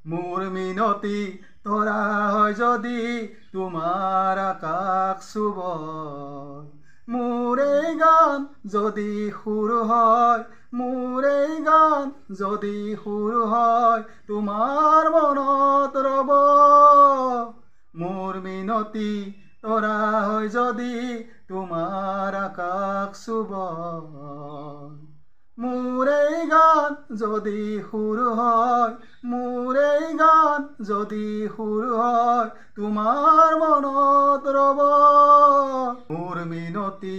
মোৰ মিনতি তৰা হয় যদি তোমাৰ আকাশ চুব মোৰ এই গান যদি সুৰ হয় মোৰ এই গান যদি সুৰ হয় তোমাৰ মনত ৰব মোৰ মিনতি তৰা হয় যদি তোমাৰ আকাশ চুব মোৰ এই গান যদি সুৰ হয় মোৰ এই গান যদি সুৰ হয় তোমাৰ মনত ৰব মোৰ মিনতি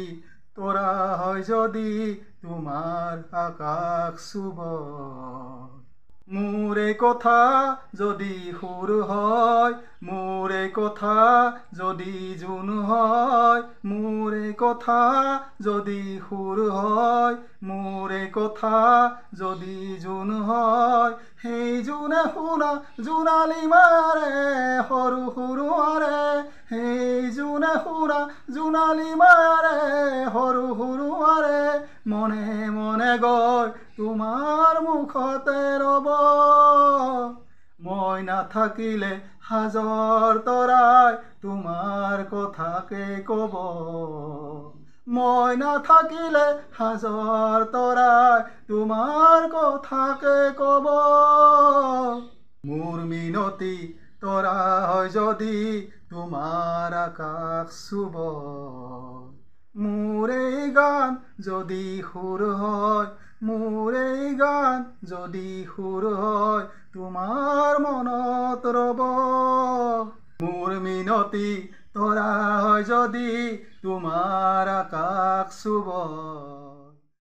তৰা হয় যদি তোমাৰ আকাশ চুব মোৰ এই কথা যদি সুৰ হয় মোৰ এই কথা যদি জোন হয় মোৰ এই কথা যদি সুৰ হয় মোৰ এই কথা যদি জোন হয় সেই জোনে শুনা জোনালী মাৰে সৰু সৰুৰে সেই জোনে শুনা জোনালী মাৰে সৰু সৰুৰে মনে মনে গৈ তোমাৰ মুখতে ৰব মই নাথাকিলে হাজৰ তৰাই তোমাৰ কথাকে কব মই নাথাকিলে হাজৰ তৰাই তোমাৰ কথাকে কব মোৰ মিনতি তৰা হয় যদি তোমাৰ আকাশ চুব মোৰ এই গান যদি সুৰ হয় মোৰ এই গান যদি সুৰ হয় তোমাৰ মনত ৰব মোৰ মিনতি তৰা হয় যদি তোমাৰ আকাশ চুব